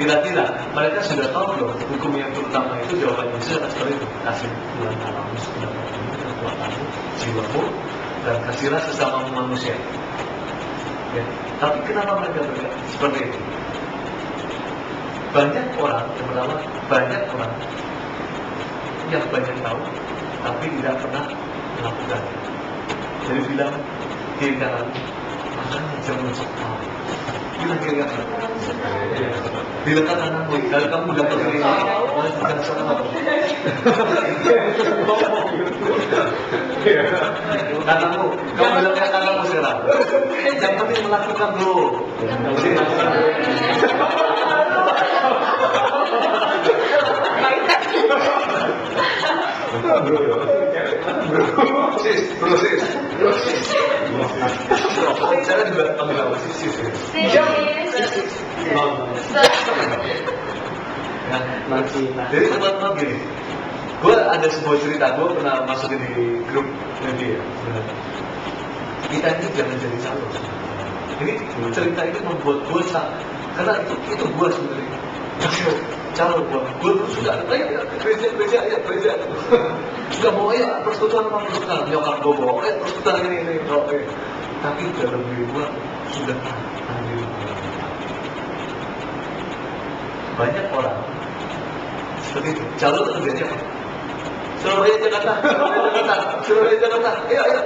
Kira-kira mereka sudah tahu dong hukum yang pertama itu jawabannya Yesus adalah seperti itu. Kasih Tuhan Allahmu sepenuh hatimu, kekuatanmu, jiwamu, dan kasihlah sesama manusia. Ya. Tapi kenapa mereka berkata seperti itu? Banyak orang, yang pertama, banyak orang yang banyak tahu tapi tidak pernah melakukan. Jadi bilang kiri kanan, makanya jangan sok tahu. Bilang kiri kanan. Bilang kananmu, kalau kamu udah pergi, jangan sok tahu. Kananmu, kamu bilangnya kananmu sekarang. Yang penting melakukan dulu. Yang penting melakukan. Proses. Saya juga ambil apa sih? Jadi teman-teman gini, gue ada sebuah cerita, gue pernah masukin di grup media. Kita ini jangan jadi calon. Ini cerita itu membuat gue karena itu gue sebenarnya. Calon gue sudah, ayo gereja. Sudah mau ayo persekutuan sama persekutuan, nyokap gue bawa, ayo persekutuan ini. Tapi dalam diri gue sudah ambil. Banyak orang seperti itu. Calon kerjanya apa? Surabaya Jakarta. Ayo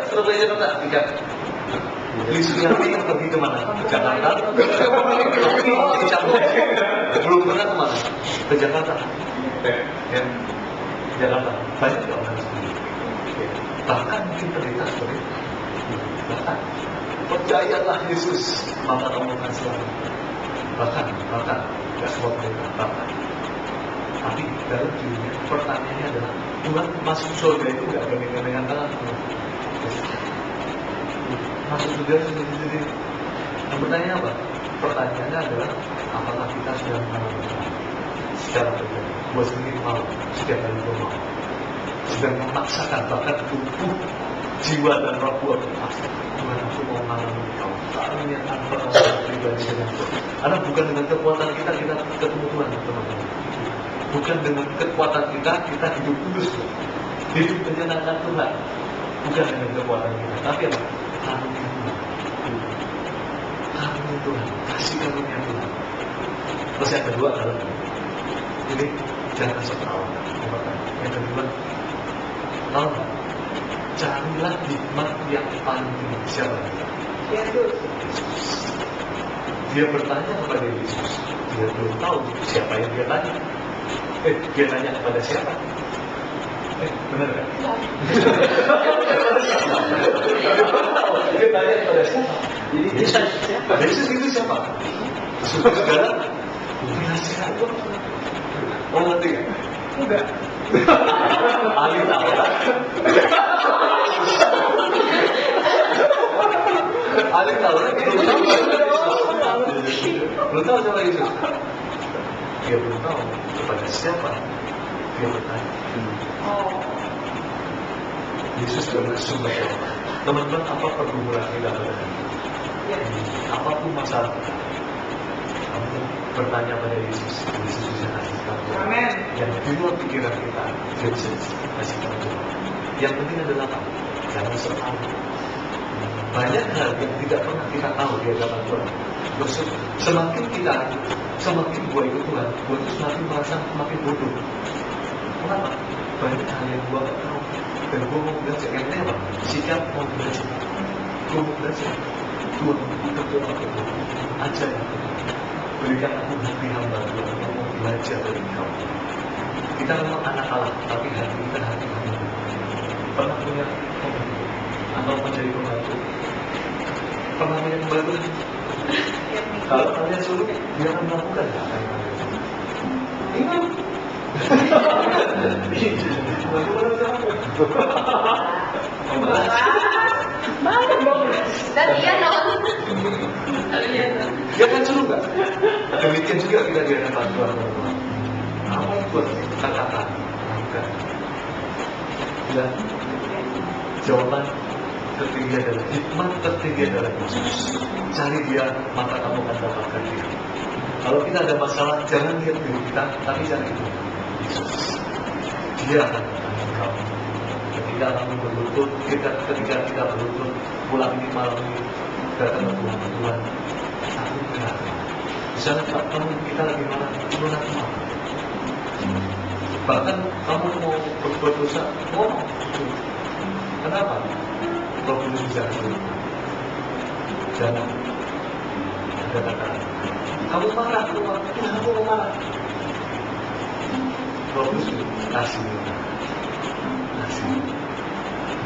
Surabaya Jakarta. Tidak. Isunya ini pergi kemana? Ke Jakarta. Belum pernah kemana? Ke Jakarta. Ya. Jakarta. Banyak orang seperti itu. Bahkan mungkin terlintas seperti itu. Bahkan percayalah Yesus, maka kamu akan selamat. Bahkan tidak semua mereka. Bahkan. Tapi dalam dirinya pertanyaannya adalah Tuhan masuk surga itu tidak dengan tangan. Masuk surga sendiri. Yang bertanya apa? Pertanyaannya adalah apakah kita sudah mengalami secara pribadi? Gue sendiri mau, setiap kali gue mau. Sedang memaksakan bahkan tubuh, jiwa dan roh gue memaksa. Tuhan aku mau mengalami kau. Soalnya tanpa rasa pribadi dengan Tuhan. Karena bukan dengan kekuatan kita ketemu Tuhan, teman-teman. Bukan dengan kekuatan kita hidup kudus, hidup menyenangkan Tuhan. Bukan dengan kekuatan kita, tapi apa? Karunia Tuhan. Karunia Tuhan, kasih karunia Tuhan. Terus yang kedua adalah jadi jangan sok tahu. Yang kedua, tahu nggak? Carilah hikmat yang paling tinggi. Siapa? Yesus. Dia bertanya kepada Yesus. Dia belum tahu siapa yang dia tanya. Dia tanya kepada siapa? Benar kan? Dia tanya kepada siapa? Jadi Yesus itu siapa? Saudara, penasihat itu. Oh, ngerti kan? Enggak. Ahli Taurat. Ahli Taurat belum tahu siapa Yesus. Dia belum tahu kepada siapa dia bertanya. Yesus adalah sumber jawaban. Teman-teman, apa pergumulan kita berada? Apapun masalah kita, kamu bertanya pada Yesus. Yesus bisa kasih kamu. Amen. Yang di luar pikiran kita, Yesus kasih kamu. Yang penting adalah apa? Jangan serang. Banyak hal yang tidak pernah kita tahu di hadapan Tuhan. Semakin gue ikut Tuhan, gue itu semakin merasa semakin bodoh. Kenapa? Banyak hal yang gue gak tahu. Dan gue mau belajar. Yang penting apa? Sikap mau belajar. Gue mau belajar. Tuhan, berdoa ke Tuhan. Ajar aku. Berikan aku hati hamba Tuhan. Aku mau belajar dari Kau. Kita memang anak Allah, tapi hati kita hati hamba. Pernah punya pembantu atau menjadi pembantu? Pernah punya pembantu? Kalau kalian suruh, dia akan melakukan apa yang kalian suruh. Ingat. Dan dia nonton. Dia kan suruh nggak? Demikian juga kita di hadapan Tuhan. Apa yang Tuhan katakan? Lakukan. Ya. Jawaban tertinggi adalah hikmat tertinggi adalah Yesus. Cari dia, maka kamu akan dapatkan dia. Kalau kita ada masalah, jangan lihat diri kita, tapi cari itu. Yesus. Dia akan menangani kamu. Ketika kamu berlutut, ketika kita berlutut, pulang ini malam ini, datang ke Tuhan. Aku benar. Misalnya kamu kita lagi marah, Tuhan aku mau. Bahkan kamu mau berbuat dosa, ngomong. Kenapa? Roh Kudus bisa jangan ada kata kamu marah, aku mau marah. Roh Kudus kasih.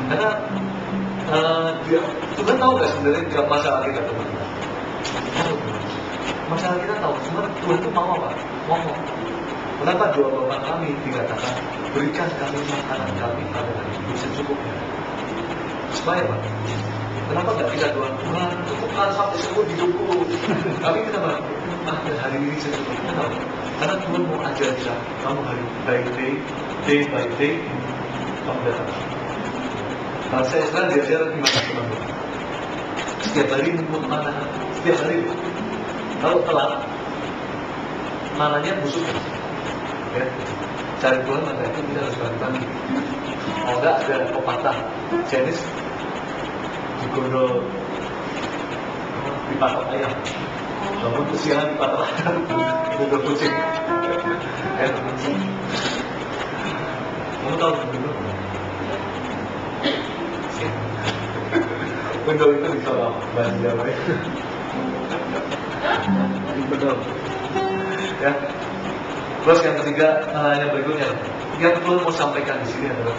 Karena Tuhan tahu nggak sebenarnya masalah kita teman-teman? Masalah kita tahu, sebenarnya Tuhan itu mau apa? Ngomong. Kenapa doa Bapa kami dikatakan berikan kami makanan kami pada hari ini secukupnya? Supaya apa? Kenapa nggak kita doa Tuhan cukupkan sampai seumur hidupku? Tapi kenapa? Hari ini secukupnya. Kenapa? Karena Tuhan mau ajar kita. Kamu hari by day by day, kamu datang. Kalau saya sekarang diajar gimana teman-teman? Setiap hari mengumpul mana? Setiap hari. Kalau telat, mananya busuk. Ya, cari Tuhan maka itu kita harus bagi-bagi. Oh enggak ada pepatah jenis digondol dipatok ayam, bangun kesiangan dipatok ayam, digondol kucing. Kamu tahu gondol? Gondol itu bisa bahasa Jawa ya. Gondol. Ya. Terus yang ketiga, yang berikutnya, yang Tuhan mau sampaikan di sini adalah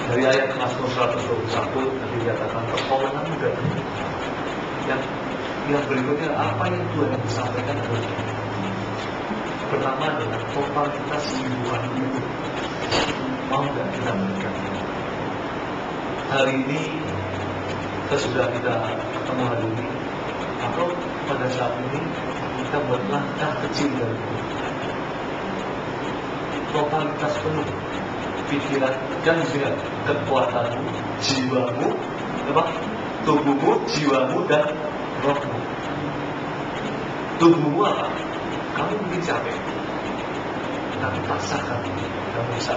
dari ayat Mazmur 121 tadi dikatakan pertolongan mudah. Yang berikutnya apa yang Tuhan mau sampaikan adalah pertama adalah totalitas kehidupan itu mau nggak kita berikan. Hari ini sesudah kita ketemu hari ini atau pada saat ini kita buat langkah kecil dari itu. Totalitas penuh pikiran dan juga kekuatanmu, jiwamu, tubuhmu, jiwamu dan rohmu. Tubuhmu apa? Kamu mungkin capek, tapi paksakan kamu bisa.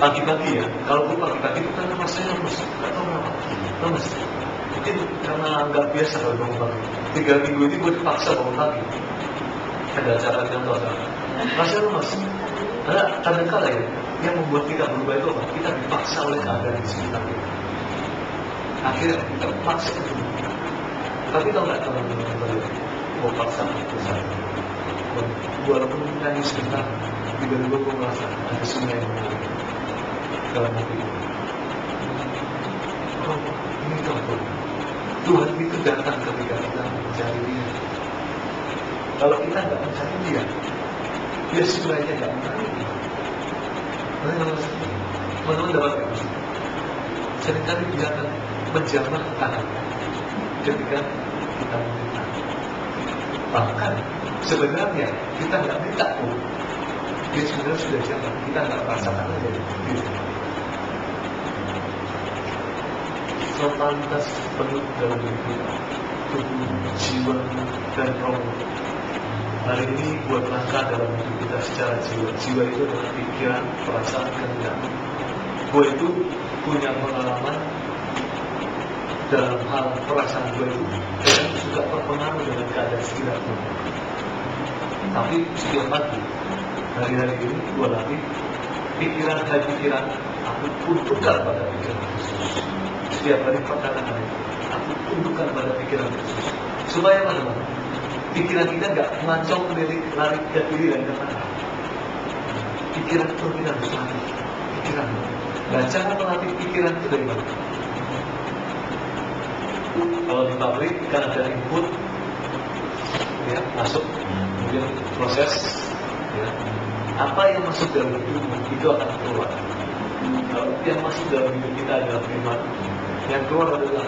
Pagi-pagi ya, kalau gue pagi-pagi itu karena rasanya lemes, nggak tahu kenapa, lemes. Mungkin karena nggak biasa kalau bangun pagi. 3 minggu ini gue dipaksa bangun pagi. Ada acara di kantor sana. Rasanya lemas. Karena kadang-kala ya, yang membuat kita berubah itu apa? Kita dipaksa oleh keadaan di sekitar kita. Akhirnya kita paksa itu. Tapi kalau nggak teman-teman mau paksa itu saya. Walaupun nangis sebentar, tiba-tiba gue merasa ada sungai yang mengalir dalam hati gue. Oh, ini tahu Tuhan itu datang ketika kita mencari Dia. Kalau kita nggak mencari Dia, Dia sebenarnya nggak mencari Dia. Teman-teman dapat nggak? Seringkali Dia akan menjamah tangan ketika kita meminta. Bahkan sebenarnya kita nggak minta pun, Dia sebenarnya sudah jamah. Kita nggak merasakan aja Dia. Totalitas penuh dalam diri kita, tubuh, jiwa, dan roh. Hari ini buat langkah dalam hidup kita secara jiwa. Jiwa itu adalah pikiran, perasaan, kehendak. Gue itu punya pengalaman dalam hal perasaan gue itu, dan juga terpengaruh dengan keadaan sekitar gue. Tapi setiap pagi, hari-hari ini gue latih pikiran dan pikiran aku tundukkan pada pikiran Yesus. Setiap hari perkataan aku tundukkan pada pikiran Yesus. Supaya apa? Pikiran kita nggak ngancong lari ke kiri dan ke kanan. Pikiran itu kita harus latih. Pikiran. Nah, cara melatih pikiran itu dari mana? Kalau di pabrik kan ada input, ya, masuk, kemudian proses, ya. Apa yang masuk dalam hidupmu itu akan keluar. Kalau yang masuk dalam hidup kita adalah firman, yang keluar adalah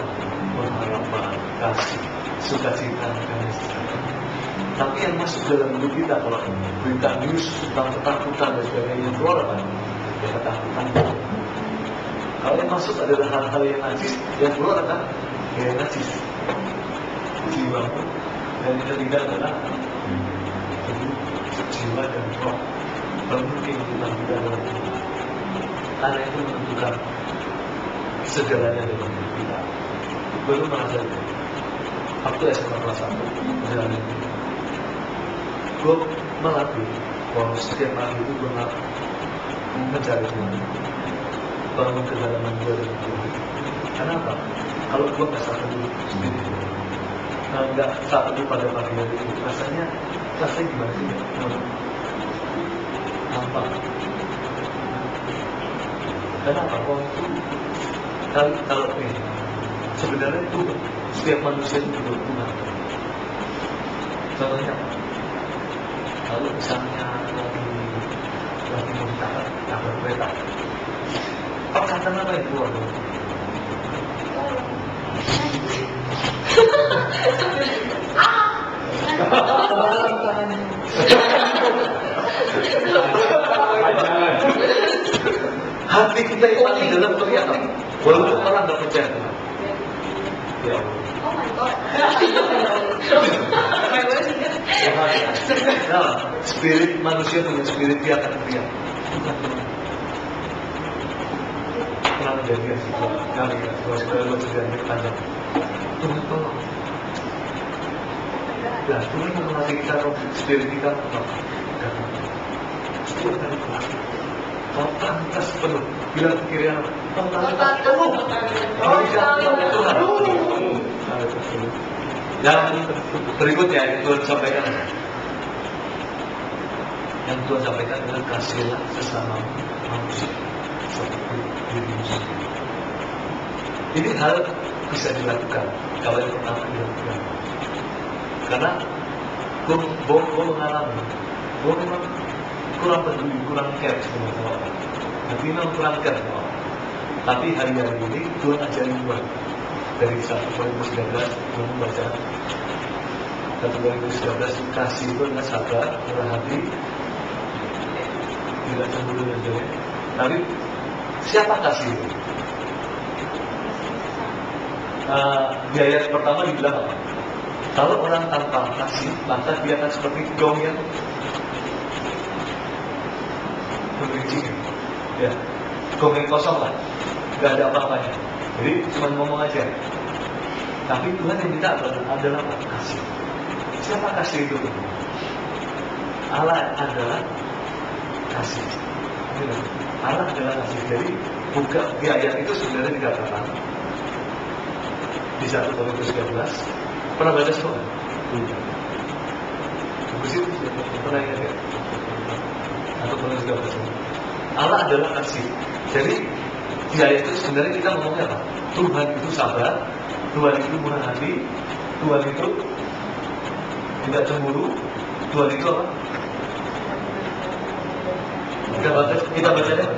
pengharapan, kasih, sukacita, dan seterusnya. Tapi yang masuk dalam hidup kita, kalau berita news tentang ketakutan dan sebagainya, yang keluar apa? Ya, ketakutan. Kalau yang masuk adalah hal-hal yang najis, yang keluar apa? Ya, najis. Jiwamu, Dan yang ketiga adalah jiwa dan roh penuh kehidupan kita dalam Tuhan. Karena itu menentukan segalanya dalam hidup kita. Gue tuh merasa itu waktu SMA kelas 1 perjalanan itu, gue melatih bahwa setiap hari itu gue mencari Tuhan, bangun kedalaman gue dengan Tuhan. Kenapa? Kalau gue nggak saat itu sendiri, nggak saat itu pada pagi hari itu, rasanya gimana sih? Nampak. Kenapa? Kalau ini sebenarnya itu setiap manusia itu butuh Tuhan. Contohnya, kalau misalnya lagi menggunakan kabar kereta, perkataan apa yang keluar? Hati kita yang paling dalam teriak, walaupun orang nggak percaya. Ya Allah. Oh my God. Nah, spirit manusia punya spirit dia akan teriak. Pernah menjadi kami ya, kalau sudah panjang. Tuhan tolong. Nah, Tuhan memenuhi kita, spirit kita apa? Setiap kali kau pantas penuh. Bilang ke kiri anak, kau pantas penuh. Kau bisa Tuhan. Yang berikutnya yang Tuhan sampaikan, adalah kasihlah sesama manusia seperti dirimu sendiri. Ini hal bisa dilakukan kalau yang pertama dilakukan. Karena gue mengalami, gue memang kurang peduli, kurang care sama orang. Tapi memang kurang care sama orang. Tapi hari-hari ini Tuhan ajarin gue dari 1 Korintus 19, gue membaca 1 Korintus 19, kasih itu adalah sabar, murah hati, tidak cemburu dan jelek. Tapi siapa kasih itu? Di ayat pertama dibilang apa? Kalau orang tanpa kasih, maka dia akan seperti gong yang berbincang. Ya, gong yang kosong lah, nggak ada apa-apanya. Jadi cuma ngomong aja. Tapi Tuhan yang minta adalah kasih. Siapa kasih itu? Allah adalah kasih. Allah adalah kasih. Jadi buka di ayat itu sebenarnya dikatakan di 1 Korintus 13. Pernah baca semua? Bagus itu pernah ingat ya? 1 Korintus 13. Allah adalah kasih. Jadi di ayat itu sebenarnya kita ngomongnya apa? Tuhan itu sabar, Tuhan itu murah hati, Tuhan itu tidak cemburu, Tuhan itu apa? Kita baca deh.